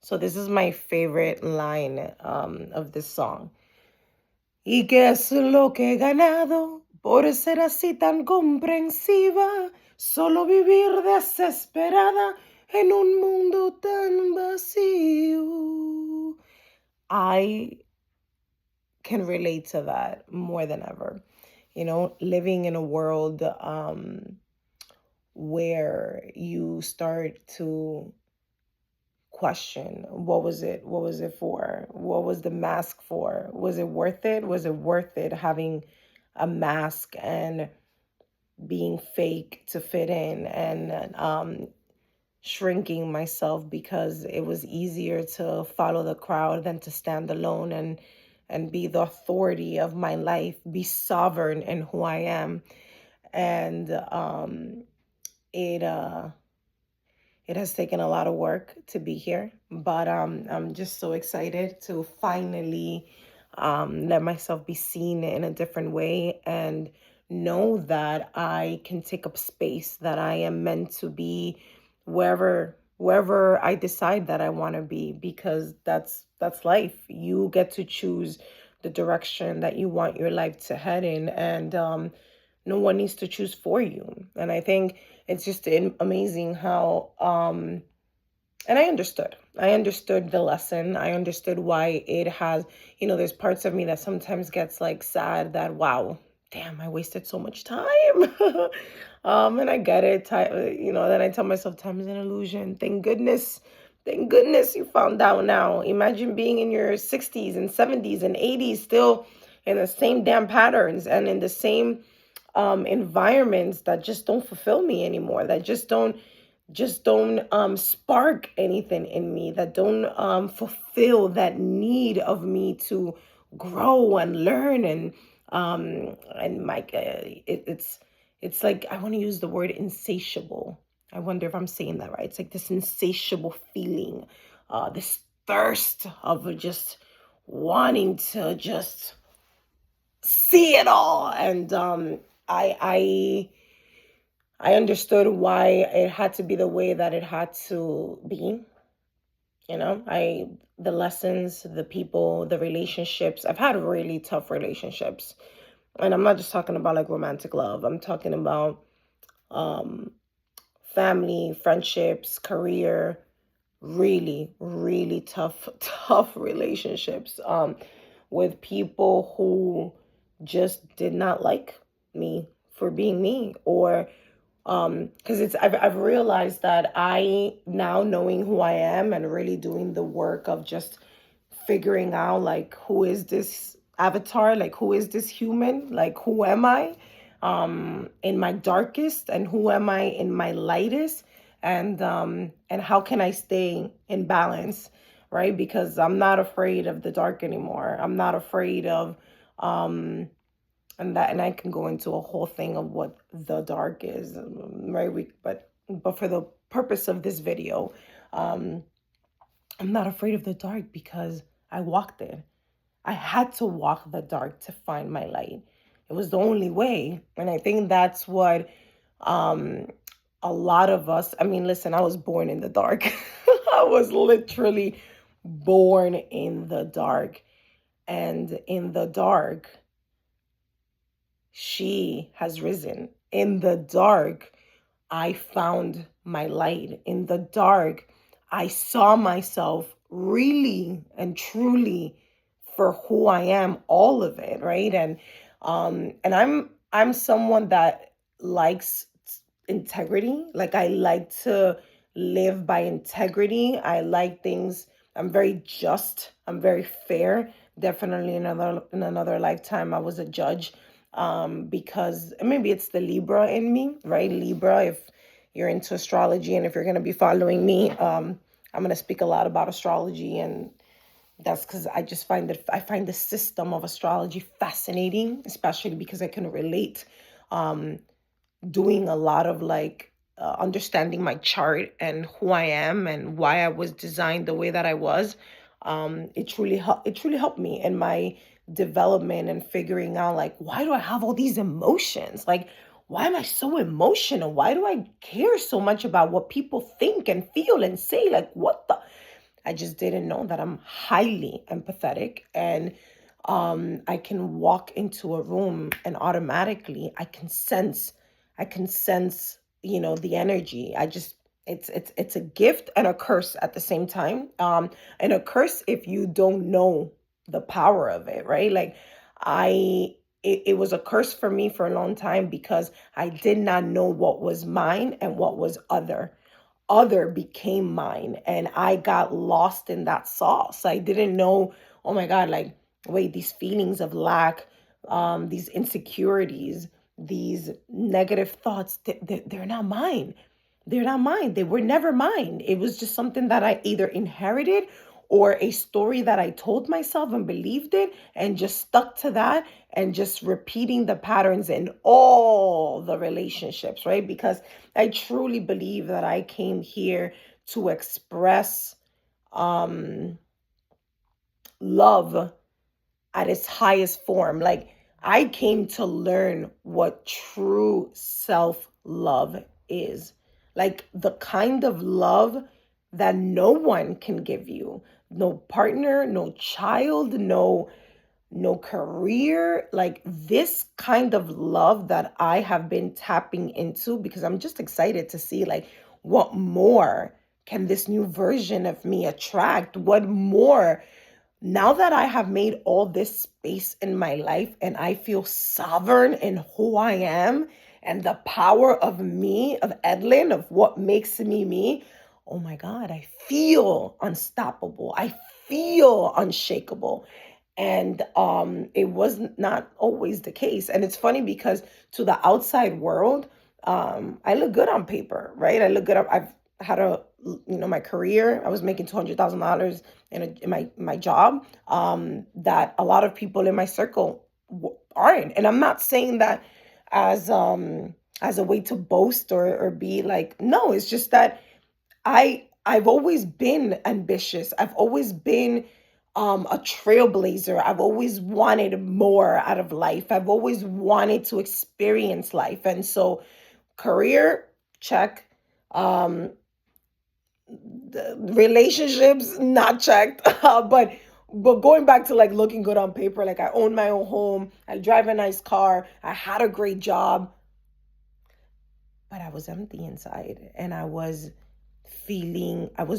So this is my favorite line of this song. ¿Y qué es lo que he ganado por ser así tan comprensiva? Solo vivir desesperada en un mundo tan vacío. I can relate to that more than ever. Living in a world where you start to question, what was it for, what was the mask for, was it worth it having a mask and being fake to fit in, and shrinking myself because it was easier to follow the crowd than to stand alone and be the authority of my life, be sovereign in who I am. And it it has taken a lot of work to be here, but I'm just so excited to finally let myself be seen in a different way and know that I can take up space, that I am meant to be wherever I decide that I want to be, because that's life. You get to choose the direction that you want your life to head in, and no one needs to choose for you. And I think it's just amazing how and I understood the lesson. I understood why it has, there's parts of me that sometimes gets like sad that, wow, damn, I wasted so much time. And I get it. Then I tell myself time is an illusion. Thank goodness you found out now. Imagine being in your 60s and 70s and 80s still in the same damn patterns and in the same environments that just don't fulfill me anymore, that just don't spark anything in me, that don't fulfill that need of me to grow and learn, and it's like, I want to use the word insatiable. I wonder if I'm saying that right. It's like this insatiable feeling, this thirst of just wanting to just see it all. And I understood why it had to be the way that it had to be. The lessons, the people, the relationships. I've had really tough relationships. And I'm not just talking about like romantic love. I'm talking about um family, friendships, career, really, really tough, tough relationships with people who just did not like me for being me, or because I've realized that I, now knowing who I am and really doing the work of just figuring out like, who is this avatar, like who is this human, like who am I in my darkest, and who am I in my lightest, and how can I stay in balance, right? Because I'm not afraid of the dark anymore. I'm not afraid of um and I can go into a whole thing of what the dark is, right? But for the purpose of this video, um, I'm not afraid of the dark because I walked it. I had to walk the dark to find my light. It was the only way, and I think that's what um, a lot of us. I mean, listen, I was born in the dark. I was literally born in the dark, and in the dark she has risen. In the dark, I found my light. In the dark, I saw myself really and truly for who I am, all of it, right? And I'm someone that likes integrity. Like, I like to live by integrity. I like things. I'm very just. I'm very fair. Definitely in another lifetime I was a judge, because maybe it's the Libra in me, right? Libra, if you're into astrology and if you're going to be following me, I'm going to speak a lot about astrology, and that's because I find the system of astrology fascinating, especially because I can relate, um, doing a lot of like understanding my chart and who I am and why I was designed the way that I was. It truly helped me in my development and figuring out, like, why do I have all these emotions? Like, why am I so emotional? Why do I care so much about what people think and feel and say? Like, what the? I just didn't know that I'm highly empathetic, and I can walk into a room and automatically I can sense, the energy. It's a gift and a curse at the same time. And a curse if you don't know the power of it, right? Like it was a curse for me for a long time because I did not know what was mine and what was other became mine, and I got lost in that sauce. I didn't know, oh my God, like, wait, these feelings of lack, these insecurities, these negative thoughts, they're not mine. They're not mine. They were never mine. It was just something that I either inherited or a story that I told myself and believed it and just stuck to that and just repeating the patterns in all the relationships, right? Because I truly believe that I came here to express um, love at its highest form. Like, I came to learn what true self love is. Like, the kind of love that no one can give you. No partner, no child, no career, like this kind of love that I have been tapping into, because I'm just excited to see like what more can this new version of me attract? What more, now that I have made all this space in my life and I feel sovereign in who I am and the power of me, of Edlin, of what makes me me, oh my God, I feel unstoppable. I feel unshakable. And it was not always the case. And it's funny because to the outside world, I look good on paper, right? I look good. I've had my career. I was making $200,000 in my job. That a lot of people in my circle aren't. And I'm not saying that as as a way to boast or be like, no. It's just that I've always been ambitious. I've always been a trailblazer. I've always wanted more out of life. I've always wanted to experience life. And so career, check. Um, the relationships, not checked. But going back to like looking good on paper, like I own my own home, I drive a nice car, I had a great job, but I was empty inside, and I was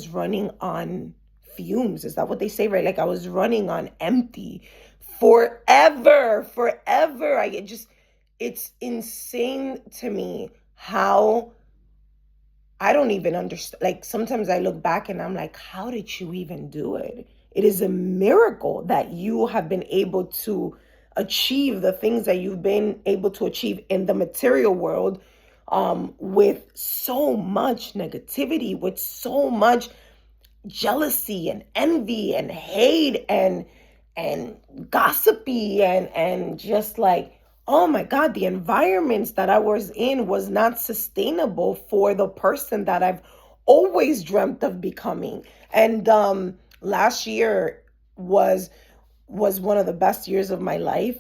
running on fumes. Is that what they say, right? Like I was running on empty forever. It's insane to me how I don't even understand. Like sometimes I look back and I'm like, how did you even do it? It is a miracle that you have been able to achieve the things that you've been able to achieve in the material world, with so much negativity, with so much jealousy and envy and hate and gossipy and just like, oh my God, the environments that I was in was not sustainable for the person that I've always dreamt of becoming. And last year was one of the best years of my life.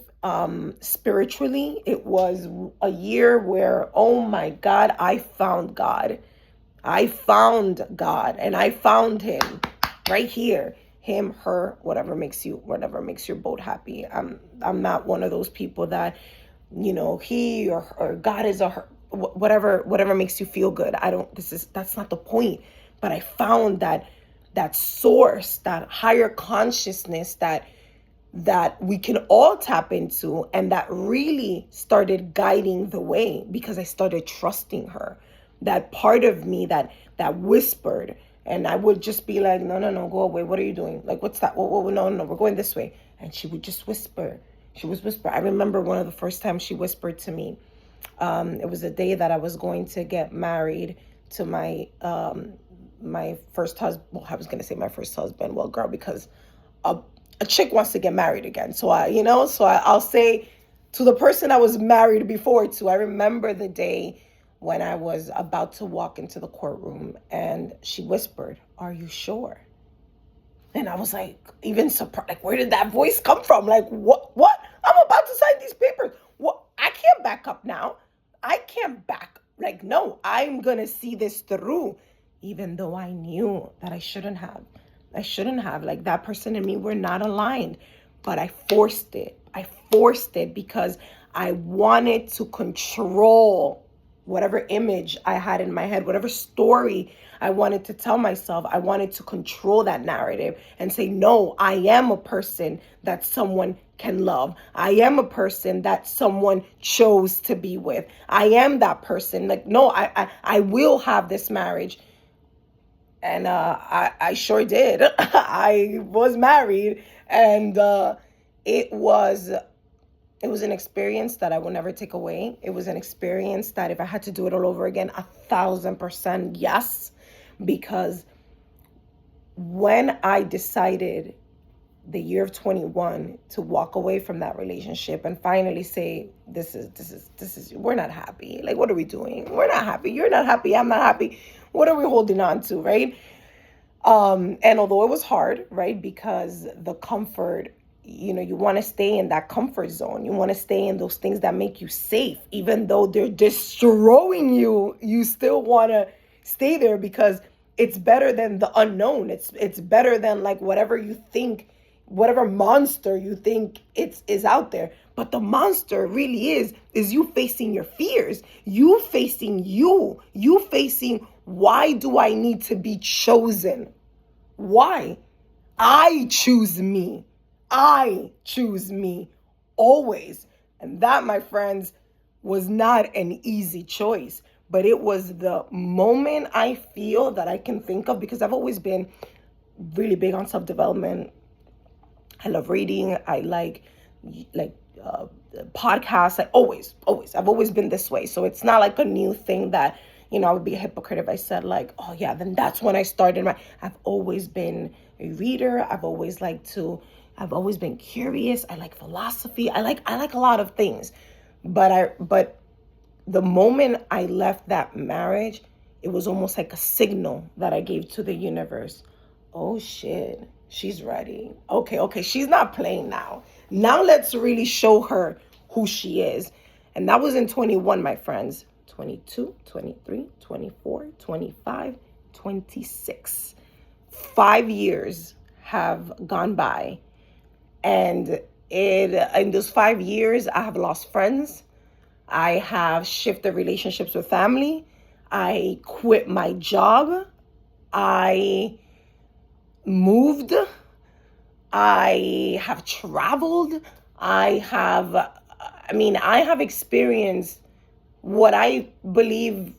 Spiritually, it was a year where, oh my God, I found God. I found God, and I found him right here. Him, her, whatever makes your boat happy. I'm not one of those people that, he or God is a her, whatever makes you feel good. I don't, that's not the point. But I found that source, that higher consciousness that we can all tap into, and that really started guiding the way because I started trusting her. That part of me that whispered, and I would just be like, no, go away. What are you doing? Like, what's that? No, we're going this way. And she would just whisper. She was whisper. I remember one of the first times she whispered to me. It was a day that I was going to get married to my first husband. Well, I was going to say my first husband. Well, girl, because a, a chick wants to get married again. So I'll say to the person I was married before to, I remember the day when I was about to walk into the courtroom and she whispered, "Are you sure?" And I was like, even surprised, like, where did that voice come from? Like, what? I'm about to sign these papers. What? I can't back up now. I can't back. Like, no, I'm going to see this through, even though I knew that I shouldn't have. I shouldn't have. Like, that person and me were not aligned, but I forced it. I forced it because I wanted to control whatever image I had in my head, whatever story I wanted to tell myself. I wanted to control that narrative and say, no, I am a person that someone can love. I am a person that someone chose to be with. I am that person. Like, no, I will have this marriage. And I sure did. I was married, and it was it was an experience that I will never take away. It was an experience that if I had to do it all over again, 1,000% yes. Because when I decided the year of 21 to walk away from that relationship and finally say, this is, we're not happy. Like, what are we doing? We're not happy. You're not happy. I'm not happy. What are we holding on to, right? And although it was hard, right, because the comfort, you want to stay in that comfort zone. You want to stay in those things that make you safe, even though they're destroying you. You still want to stay there because it's better than the unknown. It's better than like whatever you think, whatever monster you think is out there. But the monster really is you facing your fears, you facing you facing, why do I need to be chosen? Why? I choose me. I choose me always. And that, my friends, was not an easy choice, but it was the moment I feel that I can think of, because I've always been really big on self-development. I love reading. I like podcasts. Like, always. I've always been this way. So it's not like a new thing that, I would be a hypocrite if I said like, oh yeah, then that's when I started I've always been a reader. I've always been curious. I like philosophy. I like a lot of things. But the moment I left that marriage, it was almost like a signal that I gave to the universe. Oh shit, she's ready. Okay, she's not playing now. Now let's really show her who she is. And that was in 21, my friends. 22, 23, 24, 25, 26. 5 years have gone by. And in those 5 years, I have lost friends. I have shifted relationships with family. I quit my job. I moved. I have traveled. I have experienced what I believe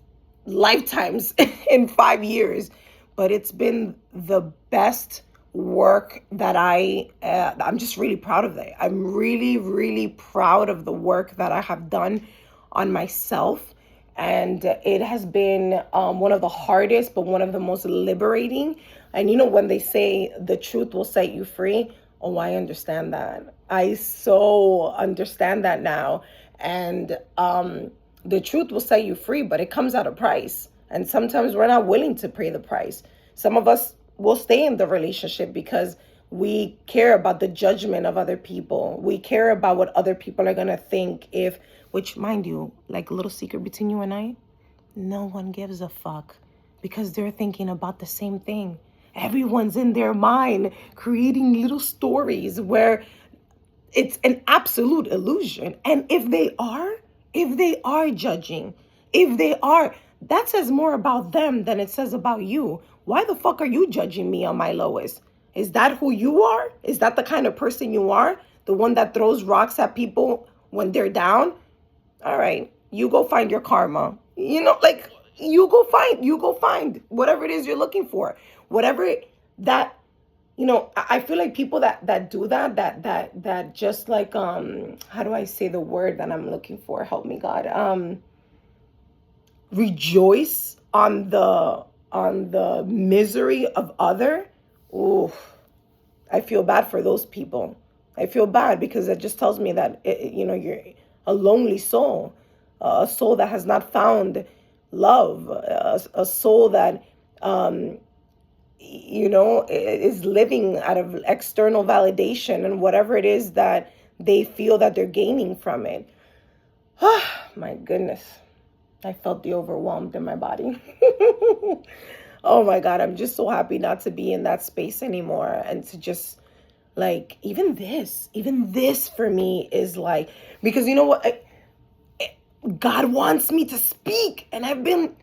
lifetimes in 5 years, but it's been the best work that I'm just really proud of it. I'm really, really proud of the work that I have done on myself. And it has been one of the hardest, but one of the most liberating. And when they say the truth will set you free, oh, I understand that. I so understand that now. And the truth will set you free, but it comes at a price. And sometimes we're not willing to pay the price. Some of us will stay in the relationship because we care about the judgment of other people. We care about what other people are going to think which, mind you, like a little secret between you and I, no one gives a fuck because they're thinking about the same thing. Everyone's in their mind creating little stories where it's an absolute illusion. And if they are judging, that says more about them than it says about you. Why the fuck are you judging me on my lowest? Is that who you are? Is that the kind of person you are? The one that throws rocks at people when they're down? All right, you go find your karma. You go find whatever it is you're looking for. I feel like people that do that just like, how do I say the word that I'm looking for? Help me, God. Rejoice on the misery of other. Ooh, I feel bad for those people. I feel bad because it just tells me that, you're a lonely soul, a soul that has not found love, a soul that, is living out of external validation and whatever it is that they feel that they're gaining from it. My goodness. I felt the overwhelmed in my body. Oh my God, I'm just so happy not to be in that space anymore and to just like even this for me is like, because you know what? God wants me to speak. And I've been,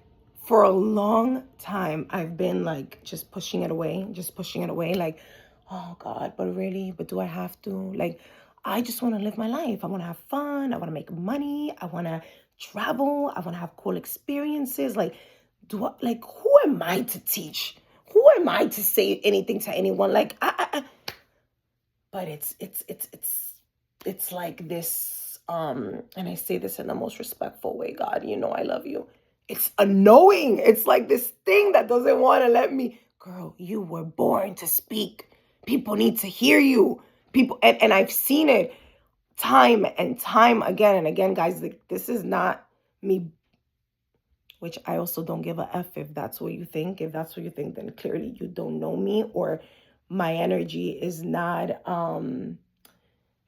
for a long time, I've been like just pushing it away, just pushing it away. Like, oh God, but really? But do I have to? Like, I just want to live my life. I want to have fun. I want to make money. I want to travel. I want to have cool experiences. Like, who am I to teach? Who am I to say anything to anyone? Like, but it's like this, and I say this in the most respectful way. God, you know I love you. It's annoying. It's like this thing that doesn't want to let me. Girl, you were born to speak. People need to hear you. People, and I've seen it time and time again and again, guys. Like, this is not me, which I also don't give a F if that's what you think. If that's what you think, then clearly you don't know me, or my energy is not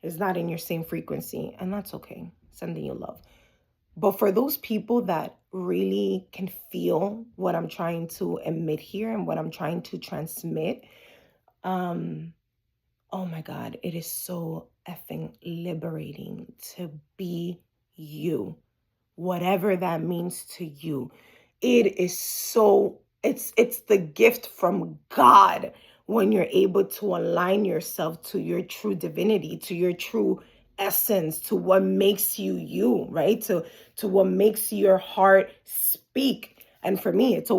in your same frequency, and that's okay. Sending you love. But for those people that really can feel what I'm trying to emit here and what I'm trying to transmit, um, oh my God, it is so effing liberating to be you, whatever that means to you. It is so, it's the gift from God when you're able to align yourself to your true divinity, to your true essence, to what makes you you, right? To what makes your heart speak. And for me, it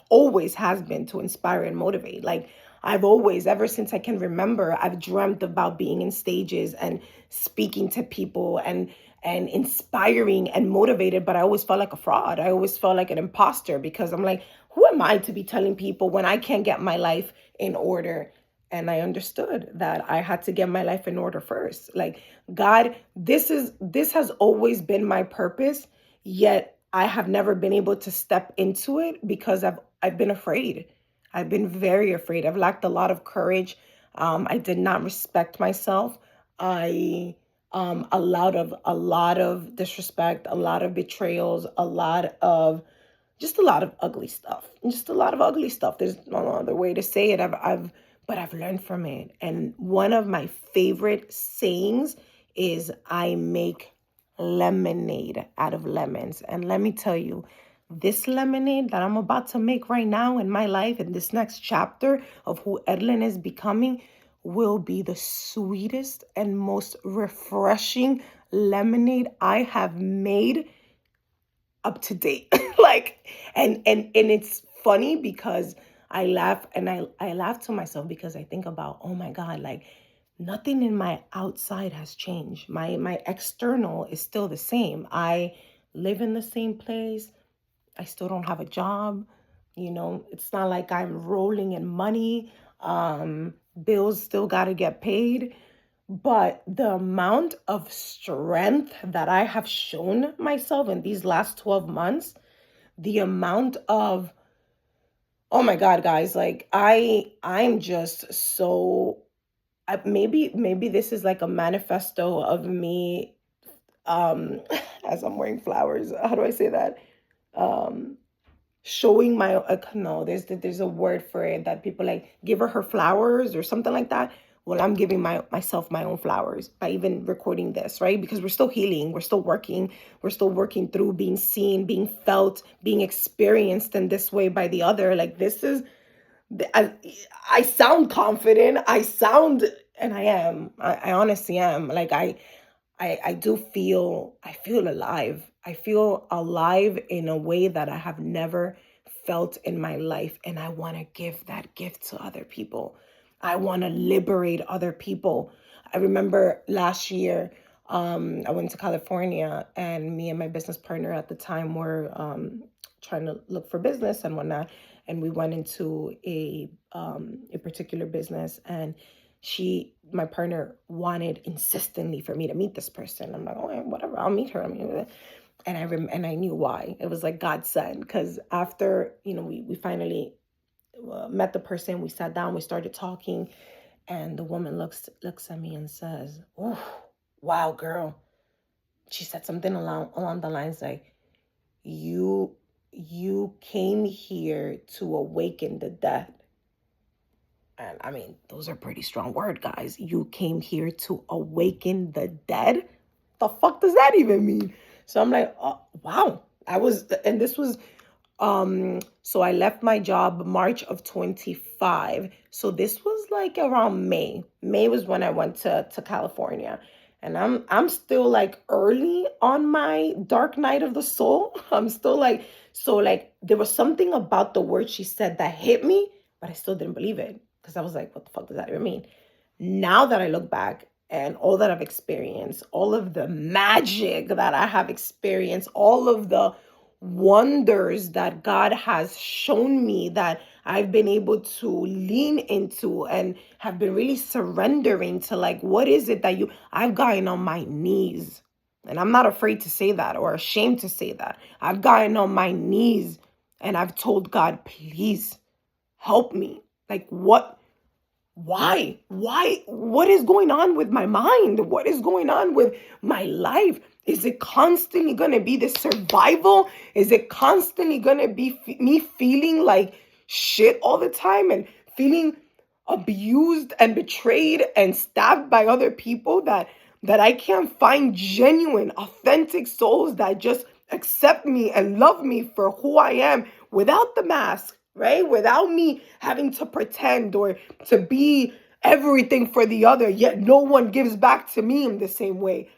always has been to inspire and motivate. Like, I've always, ever since I can remember, I've dreamt about being in stages and speaking to people and inspiring and motivated, but I always felt like a fraud. I always felt like an imposter because I'm like, who am I to be telling people when I can't get my life in order? And I understood that I had to get my life in order first. Like, God, this has always been my purpose, yet I have never been able to step into it because I've been afraid. I've been very afraid. I've lacked a lot of courage. I did not respect myself. I a lot of disrespect, a lot of betrayals, a lot of ugly stuff. Just a lot of ugly stuff. There's no other way to say it. But I've learned from it. And one of my favorite sayings is, I make lemonade out of lemons. And let me tell you, this lemonade that I'm about to make right now in my life, in this next chapter of who Edlin is becoming, will be the sweetest and most refreshing lemonade I have made up to date. Like, and it's funny because I laugh, and I laugh to myself because I think about, oh my God, like, nothing in my outside has changed. My external is still the same. I live in the same place. I still don't have a job. It's not like I'm rolling in money. Bills still got to get paid. But the amount of strength that I have shown myself in these last 12 months, the amount of, oh my God, guys, like, I'm just so, maybe this is like a manifesto of me, um as I'm wearing flowers. How do I say that? Um Showing my, no, there's a word for it, that people like, give her flowers or something like that. Well, I'm giving myself my own flowers by even recording this, right? Because we're still healing, we're still working through being seen, being felt, being experienced in this way by the other. Like, this is, I, I sound confident, and I am, I honestly am. Like, I do feel, I feel alive. I feel alive in a way that I have never felt in my life. And I want to give that gift to other people. I want to liberate other people. I remember last year, I went to California, and me and my business partner at the time were trying to look for business and whatnot. And we went into a particular business, and my partner wanted insistently for me to meet this person. I'm like, oh, whatever, I'll meet her. I mean, and I knew why. It was like God sent, because after, we finally met the person, we sat down, we started talking, and the woman looks at me and says, "Oh, wow, girl." She said something along the lines like, "You." you came here to awaken the dead. And I mean, those are pretty strong words, guys. You came here to awaken the dead. The fuck does that even mean? So I'm like, oh, wow. And this was, so I left my job March of 25. So this was like around May. May was when I went to California. And I'm still like early on my dark night of the soul. I'm still like, so like there was something about the word she said that hit me, but I still didn't believe it. Because I was like, what the fuck does that even mean? Now that I look back and all that I've experienced, all of the magic that I have experienced, all of the wonders that God has shown me that I've been able to lean into and have been really surrendering to, like, what is it that I've gotten on my knees. And I'm not afraid to say that or ashamed to say that. I've gotten on my knees and I've told God, please help me. Like, what is going on with my mind? What is going on with my life? Is it constantly going to be this survival? Is it constantly going to be me feeling like shit all the time and feeling abused and betrayed and stabbed by other people, that I can't find genuine, authentic souls that just accept me and love me for who I am without the mask, right? Without me having to pretend or to be everything for the other, yet no one gives back to me in the same way.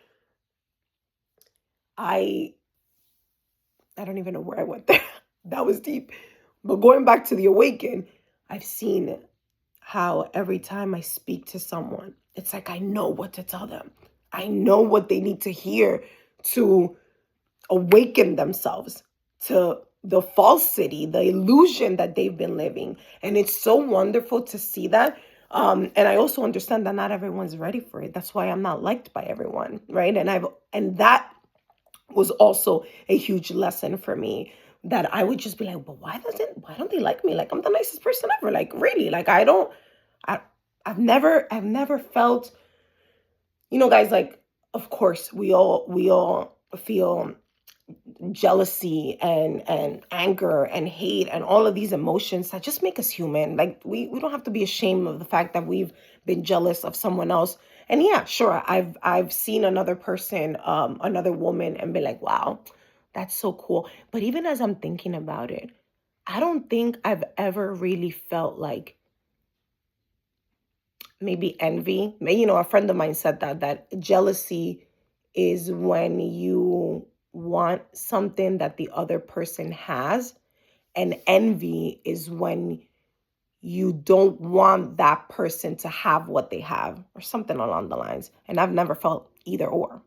I don't even know where I went there. That was deep. But going back to the awaken, I've seen how every time I speak to someone, it's like I know what to tell them. I know what they need to hear to awaken themselves to the falsity, the illusion that they've been living. And it's so wonderful to see that. And I also understand that not everyone's ready for it. That's why I'm not liked by everyone, right? And that was also a huge lesson for me, that I would just be like, but why don't they like me? Like, I'm the nicest person ever. Like, really? Like, I I've never felt, guys, like, of course we all feel jealousy and anger and hate and all of these emotions that just make us human. Like, we don't have to be ashamed of the fact that we've been jealous of someone else. And yeah, sure, I've seen another person, another woman, and be like, wow, that's so cool. But even as I'm thinking about it, I don't think I've ever really felt like maybe envy. A friend of mine said that jealousy is when you want something that the other person has, and envy is when you don't want that person to have what they have, or something along the lines. And I've never felt either or.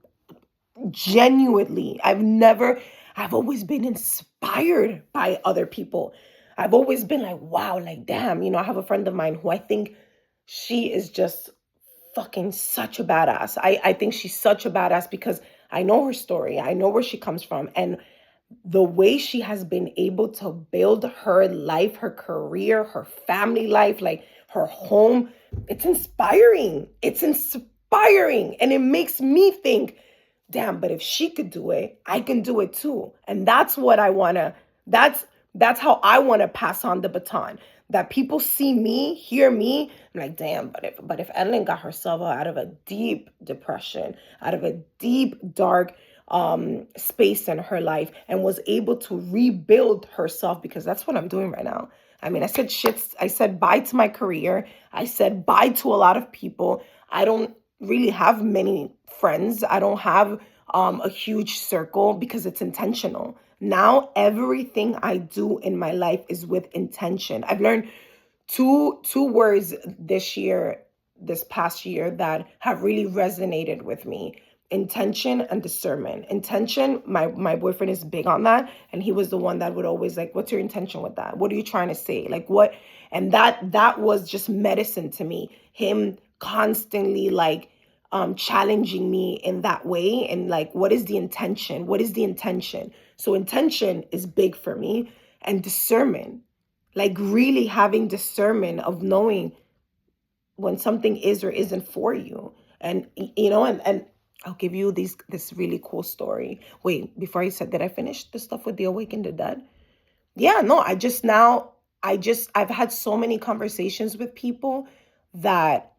Genuinely, I've always been inspired by other people. I've always been like, wow, like, damn, I have a friend of mine who I think she is just fucking such a badass. I think she's such a badass because I know her story. I know where she comes from. And the way she has been able to build her life, her career, her family life, like her home, it's inspiring. It's inspiring. And it makes me think, damn, but if she could do it, I can do it too. And that's what I want to, that's how I want to pass on the baton. That people see me, hear me, I'm like, damn, but if Evelyn got herself out of a deep depression, out of a deep, dark space in her life, and was able to rebuild herself, because that's what I'm doing right now. I mean, I said bye to my career. I said bye to a lot of people. I don't really have many friends. I don't have a huge circle because it's intentional. Now everything I do in my life is with intention. I've learned two words this past year, that have really resonated with me: intention and discernment. Intention, my boyfriend is big on that, and he was the one that would always like, what's your intention with that? What are you trying to say? Like, what? And that was just medicine to me. Him constantly like challenging me in that way, and like, what is the intention? What is the intention? So intention is big for me, and discernment, like really having discernment of knowing when something is or isn't for you. And and I'll give you this really cool story. Wait, before I said that, I finished the stuff with the awakened the dead. Yeah, no, I've had so many conversations with people that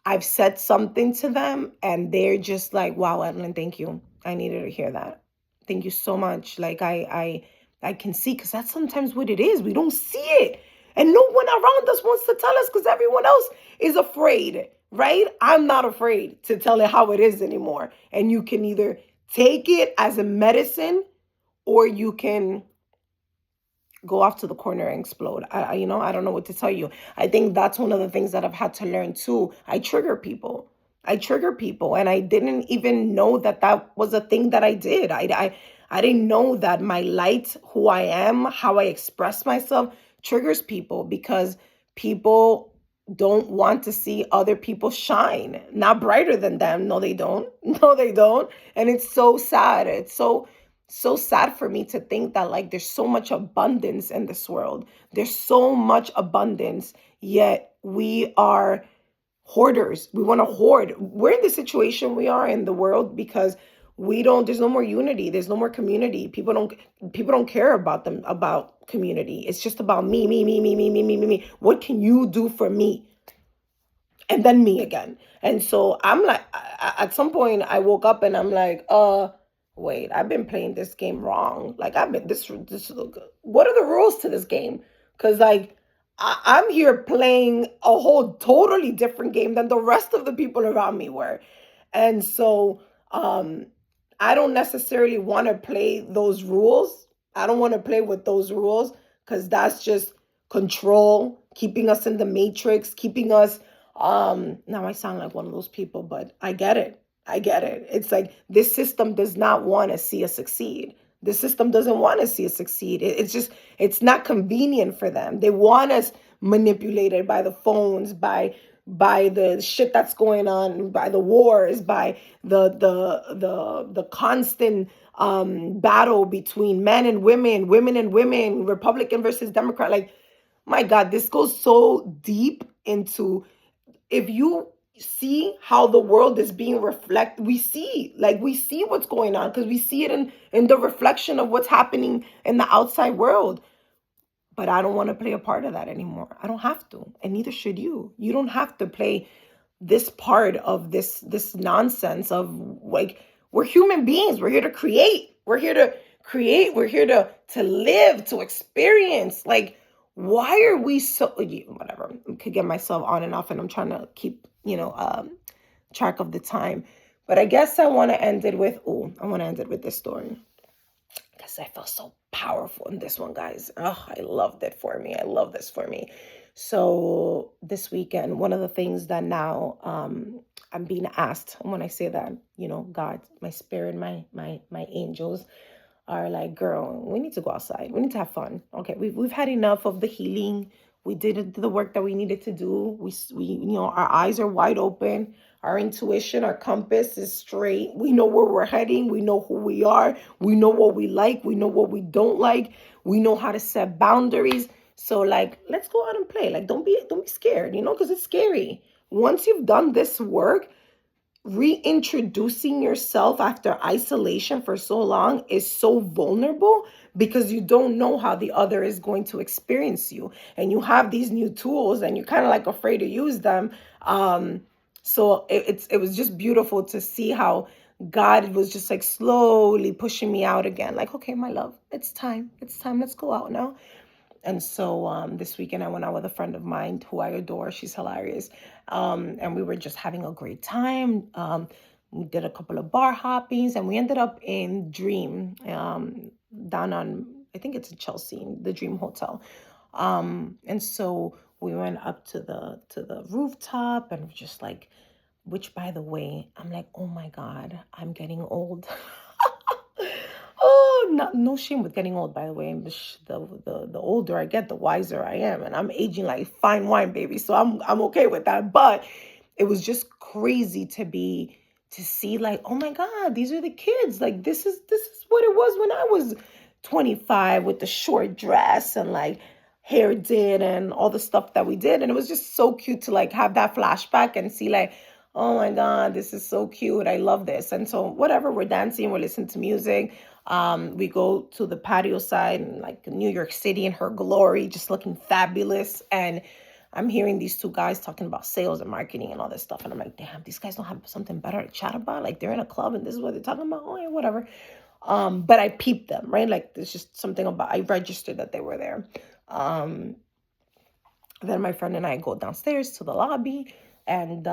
I've said something to them and they're just like, wow, Evelyn, thank you. I needed to hear that. Thank you so much. Like I can see, because that's sometimes what it is. We don't see it. And no one around us wants to tell us because everyone else is afraid, right? I'm not afraid to tell it how it is anymore. And you can either take it as a medicine or you can go off to the corner and explode. I don't know what to tell you. I think that's one of the things that I've had to learn too. I trigger people, and I didn't even know that that was a thing that I did. I didn't know that my light, who I am, how I express myself, triggers people because people don't want to see other people shine, not brighter than them. No, they don't. No, they don't. And it's so sad. It's so sad for me to think that like there's so much abundance in this world. There's so much abundance, yet we are hoarders. We want to hoard. We're in the situation we are in the world because we don't there's no more unity, there's no more community. People don't care about them, about community. It's just about me, me, me, me, me, me, me, me, me. What can you do for me? And then me again. And so I'm like, at some point, I woke up and I'm like, wait, I've been playing this game wrong. Like, I've been this. What are the rules to this game? Because like, I'm here playing a whole totally different game than the rest of the people around me were. And so, I don't necessarily want to play those rules. I don't want to play with those rules because that's just control, keeping us in the matrix, keeping us now I sound like one of those people, but I get it. I get it. It's like this system does not want to see us succeed. The system doesn't want to see us succeed. It's just it's not convenient for them. They want us manipulated by the phones, by the shit that's going on, by the wars, by the constant battle between men and women, Republican versus Democrat. Like, my God, this goes so deep into, if you see how the world is being reflected, we see what's going on because we see it in the reflection of what's happening in the outside world. But I don't want to play a part of that anymore. I don't have to, and neither should you. You don't have to play this part of this nonsense of like, we're human beings. We're here to create. We're here to create. We're here to live, to experience. Like, why are we so whatever? I could get myself on and off, and I'm trying to keep track of the time. But I guess I want to end it with this story because I felt so powerful in this one, guys. Oh, I loved it for me. I love this for me. So this weekend, one of the things that now I'm being asked, and when I say that, God, my spirit, my angels are like, girl, we need to go outside. We need to have fun. Okay, we've had enough of the healing. We did the work that we needed to do. We our eyes are wide open. Our intuition, our compass is straight. We know where we're heading. We know who we are. We know what we like. We know what we don't like. We know how to set boundaries. So like, let's go out and play. Like, don't be scared, because it's scary. Once you've done this work, reintroducing yourself after isolation for so long is so vulnerable because you don't know how the other is going to experience you, and you have these new tools and you're kind of like afraid to use them. So it was just beautiful to see how God was just like slowly pushing me out again, like, okay, my love, it's time, let's go out now. And so this weekend I went out with a friend of mine who I adore. She's hilarious. And we were just having a great time. We did a couple of bar hoppings and we ended up in Dream, down on, I think it's in Chelsea, the Dream Hotel. And so we went up to the rooftop and just like, which by the way, I'm like, oh my God, I'm getting old. Oh, no shame with getting old, by the way. The older I get, the wiser I am, and I'm aging like fine wine, baby. So I'm okay with that. But it was just crazy to see like, oh my God, these are the kids. Like, this is what it was when I was 25 with the short dress and like hair did and all the stuff that we did. And it was just so cute to like have that flashback and see like, Oh my God, this is so cute. I love this. And so whatever, we're dancing, we're listening to music. We go to the patio side and like New York City in her glory, just looking fabulous. And I'm hearing these two guys talking about sales and marketing and all this stuff. And I'm like, damn, these guys don't have something better to chat about. Like they're in a club and this is what they're talking about. Oh yeah, whatever. But I peeped them, right? Like there's just something about, I registered that they were there. Um, then my friend and I go downstairs to the lobby, and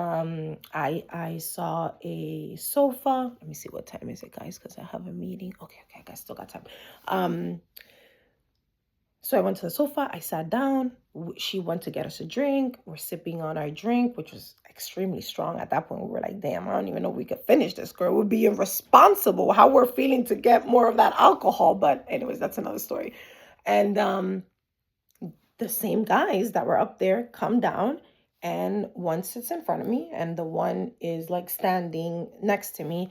I saw a sofa. Let me see, what time is it, guys? Because I have a meeting. Okay, I still got time. Um, so I went to the sofa. I sat down. She went to get us a drink. We're sipping on our drink, which was extremely strong. At that point, we were like, "Damn, I don't even know if we could finish this, girl. It would be irresponsible how we're feeling to get more of that alcohol." But anyways, that's another story. And the same guys that were up there come down, and one sits in front of me and the one is like standing next to me,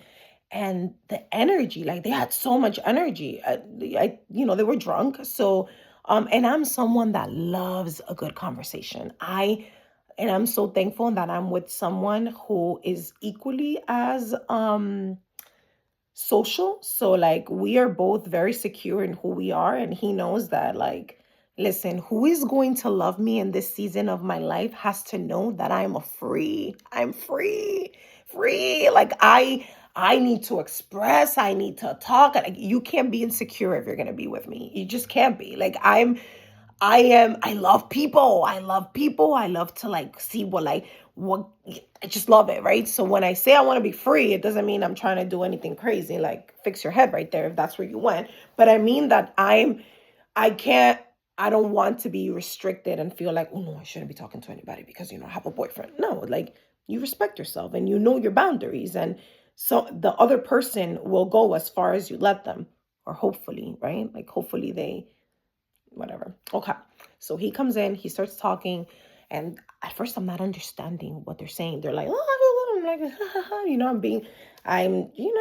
and the energy, like they had so much energy. They were drunk. So and I'm someone that loves a good conversation. I'm so thankful that I'm with someone who is equally as social. So like we are both very secure in who we are, and he knows that, like, listen, who is going to love me in this season of my life has to know that I'm free, free. Like I need to express, I need to talk. Like you can't be insecure if you're going to be with me. You just can't be. Like I love people. I love people. I love to like see what I just love it, right? So when I say I want to be free, it doesn't mean I'm trying to do anything crazy, like fix your head right there if that's where you went. But I mean that I can't, I don't want to be restricted and feel like, oh no, I shouldn't be talking to anybody because I have a boyfriend. No, like you respect yourself and you know your boundaries. And so the other person will go as far as you let them, or hopefully, right? Like hopefully they whatever. Okay. So he comes in, he starts talking, and at first I'm not understanding what they're saying. They're like, oh, I'm like,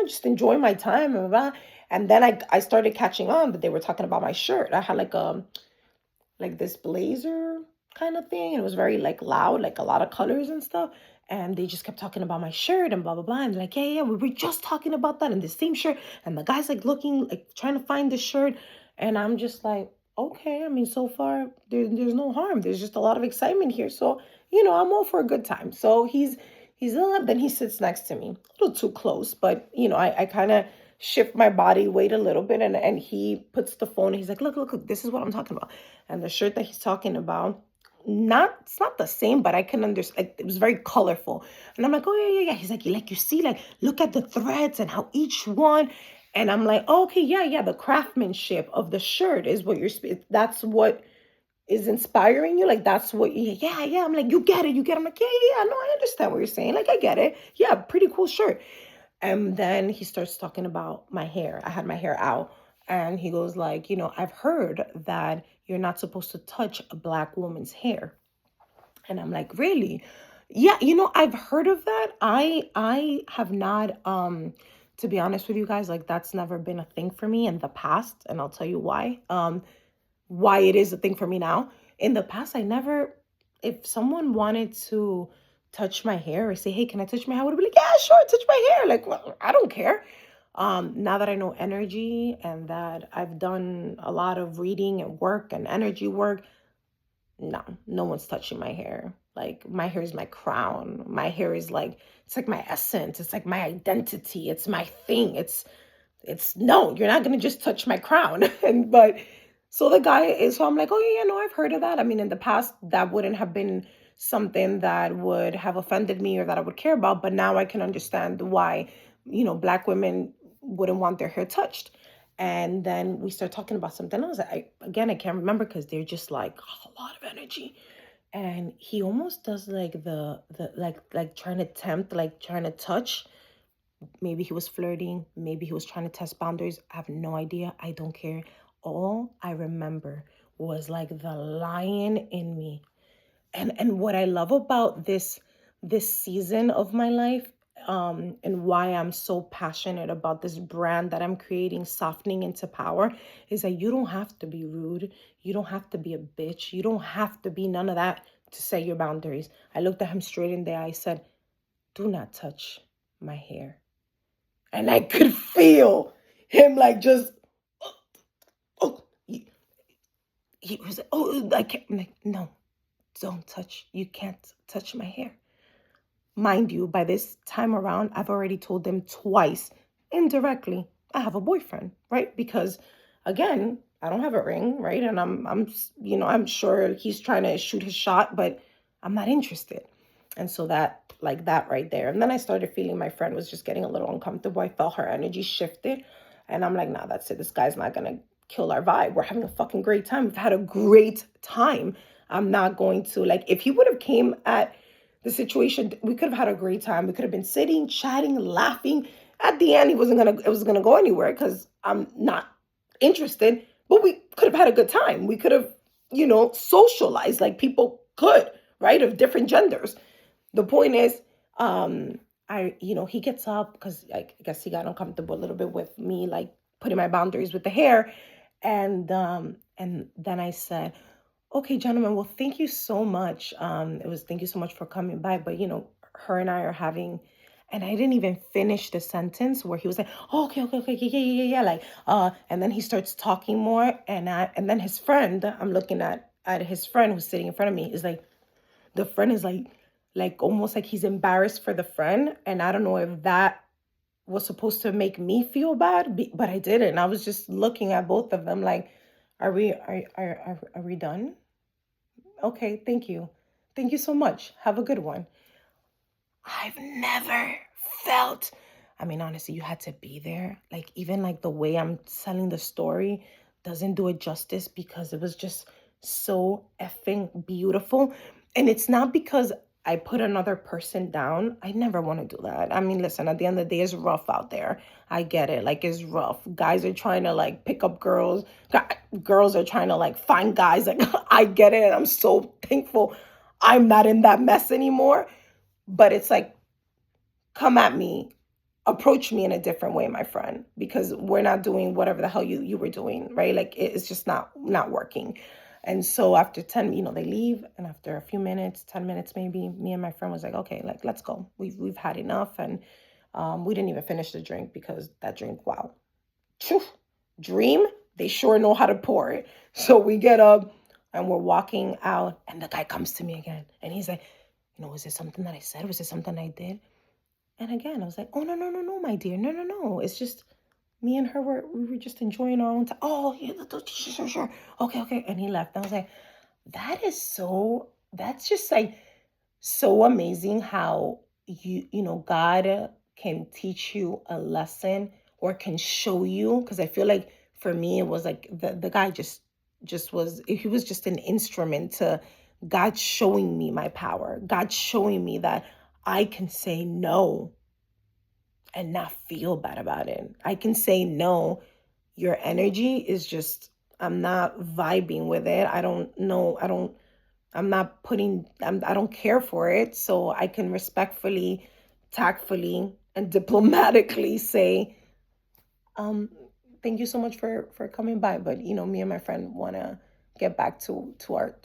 just enjoying my time, blah, blah, blah. And then I started catching on that they were talking about my shirt. I had like this blazer kind of thing. And it was very like loud, like a lot of colors and stuff. And they just kept talking about my shirt and blah blah blah. And they're like, yeah, we were just talking about that in the same shirt. And the guy's like looking, like trying to find the shirt. And I'm just like, okay, I mean, so far there's no harm. There's just a lot of excitement here. So, I'm all for a good time. So then he sits next to me, a little too close, but I kind of shift my body weight a little bit, and he puts the phone, and he's like, look, this is what I'm talking about. And the shirt that he's talking about, it's not the same, but I can understand. Like, it was very colorful, and I'm like, oh yeah. He's like you see, like look at the threads and how each one. And I'm like, oh, okay, yeah, the craftsmanship of the shirt is what that's what is inspiring you. Like that's what, yeah. I'm like, you get it. I'm like, yeah. No, I understand what you're saying. Like I get it. Yeah, pretty cool shirt. And then he starts talking about my hair. I had my hair out. And he goes like, I've heard that you're not supposed to touch a black woman's hair. And I'm like, really? Yeah, I've heard of that. I have not to be honest with you guys, like that's never been a thing for me in the past, and I'll tell you why it is a thing for me now. In the past, I never, if someone wanted to touch my hair or say, hey, can I touch my hair? I would be like, yeah, sure, touch my hair. Like, well, I don't care. Now that I know energy and that I've done a lot of reading and work and energy work, no one's touching my hair. Like my hair is my crown. My hair is like, it's like my essence. It's like my identity. It's my thing. It's no, you're not gonna just touch my crown. And but so the guy is, so I'm like, oh yeah, no, I've heard of that. I mean, in the past, that wouldn't have been something that would have offended me or that I would care about. But now I can understand why, black women wouldn't want their hair touched. And then we start talking about something else. I can't remember because they're just like a lot of energy. And he almost does like the like trying to tempt, like trying to touch. Maybe he was flirting. Maybe he was trying to test boundaries. I have no idea. I don't care. All I remember was like the lion in me. And what I love about this season of my life, and why I'm so passionate about this brand that I'm creating, Softening into Power, is that you don't have to be rude. You don't have to be a bitch. You don't have to be none of that to set your boundaries. I looked at him straight in the eye. I said, do not touch my hair. And I could feel him like just, oh, he was like, oh, I can't. I'm like, no, don't touch. You can't touch my hair. Mind you, by this time around, I've already told them twice, indirectly, I have a boyfriend, right? Because again, I don't have a ring, right? And I'm sure he's trying to shoot his shot, but I'm not interested. And so that, like that right there. And then I started feeling my friend was just getting a little uncomfortable. I felt her energy shifted. And I'm like, nah, that's it. This guy's not going to kill our vibe. We're having a fucking great time. We've had a great time. I'm not going to, like, if he would have came at the situation, we could have had a great time. We could have been sitting, chatting, laughing. At the end, it was gonna go anywhere because I'm not interested. But we could have had a good time. We could have, socialized like people could, right? Of different genders. The point is, he gets up because I guess he got uncomfortable a little bit with me, like putting my boundaries with the hair, and then I said, okay, gentlemen, well, thank you so much. Thank you so much for coming by. But, her and I are having, and I didn't even finish the sentence where he was like, oh, okay, okay, okay, yeah, yeah, yeah, yeah. Like, and then he starts talking more. And then his friend, I'm looking at his friend who's sitting in front of me, is like, the friend is like almost like he's embarrassed for the friend. And I don't know if that was supposed to make me feel bad, but I didn't. I was just looking at both of them like, are we done? Okay, thank you. Thank you so much. Have a good one. I've never felt, I mean, honestly, you had to be there. Like, even like the way I'm telling the story doesn't do it justice because it was just so effing beautiful. And it's not because I put another person down. I never want to do that. I mean, listen, at the end of the day, it's rough out there. I get it. Like, it's rough. Guys are trying to like pick up girls. Girls are trying to like find guys. Like, I get it. And I'm so thankful I'm not in that mess anymore. But it's like, come at me, approach me in a different way, my friend, because we're not doing whatever the hell you were doing, right? Like, it's just not working. And so after 10, they leave, and after a few minutes, 10 minutes maybe, me and my friend was like, okay, like, let's go. We've had enough. And we didn't even finish the drink because that drink, wow. Phew, dream, they sure know how to pour it. So we get up and we're walking out, and the guy comes to me again, and he's like, was it something that I said? Was it something I did? And again, I was like, oh, no, no, no, no, my dear. No, no, no. It's just me and her we were just enjoying our own time. Oh, yeah, sure, sure. Okay, okay. And he left. I was like, that's just like so amazing how God can teach you a lesson or can show you. Because I feel like for me, it was like the guy he was just an instrument to God showing me my power, God showing me that I can say no and not feel bad about it. I can say no. Your energy is just, I'm not vibing with it. I don't know. I'm not I don't care for it. So I can respectfully, tactfully, and diplomatically say, um, thank you so much for coming by. But me and my friend want to get back to our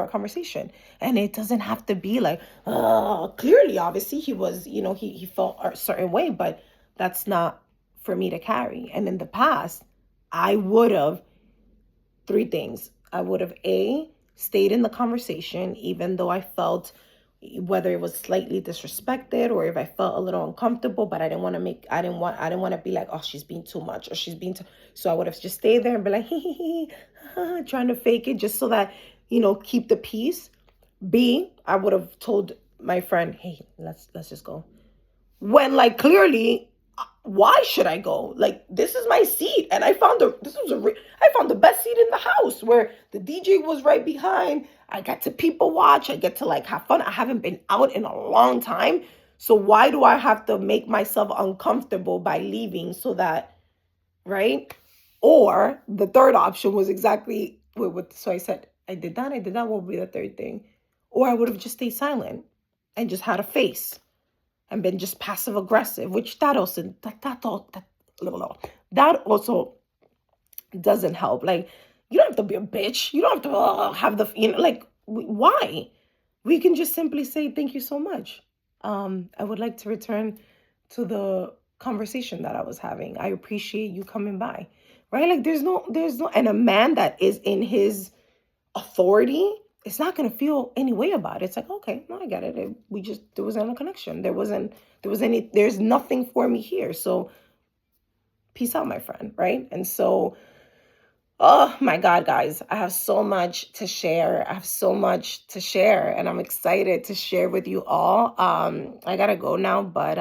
conversation, and it doesn't have to be like, clearly, obviously, he was, he felt a certain way, but that's not for me to carry. And in the past, I would have three things. I would have stayed in the conversation, even though I felt whether it was slightly disrespected or if I felt a little uncomfortable, but I didn't want to be like, oh, she's being too much or she's being too, so I would have just stayed there and be like, trying to fake it just so that, keep the peace. B, I would have told my friend, hey, let's just go. When like clearly, why should I go? Like, this is my seat, and I found I found the best seat in the house where the DJ was right behind. I got to people watch. I get to like have fun. I haven't been out in a long time, so why do I have to make myself uncomfortable by leaving so that, right? Or the third option was exactly what. So I said I did that. I did that. What would be the third thing? Or I would have just stayed silent and just had a face and been just passive aggressive, which that also doesn't help. Like, you don't have to be a bitch. You don't have to have the, like, why? We can just simply say thank you so much. I would like to return to the conversation that I was having. I appreciate you coming by, right? Like there's no, and a man that is in his authority, it's not going to feel any way about it. It's like, okay, no, I get it. There wasn't a connection. There's nothing for me here. So peace out, my friend, right? And so, oh my God, guys, I have so much to share. I have so much to share, and I'm excited to share with you all. I gotta go now, but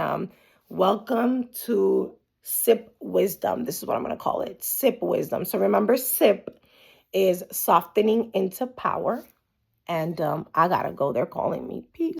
welcome to Sip Wisdom. This is what I'm gonna call it, Sip Wisdom. So remember, sip is softening into power, and I gotta go. They're calling me. Peace.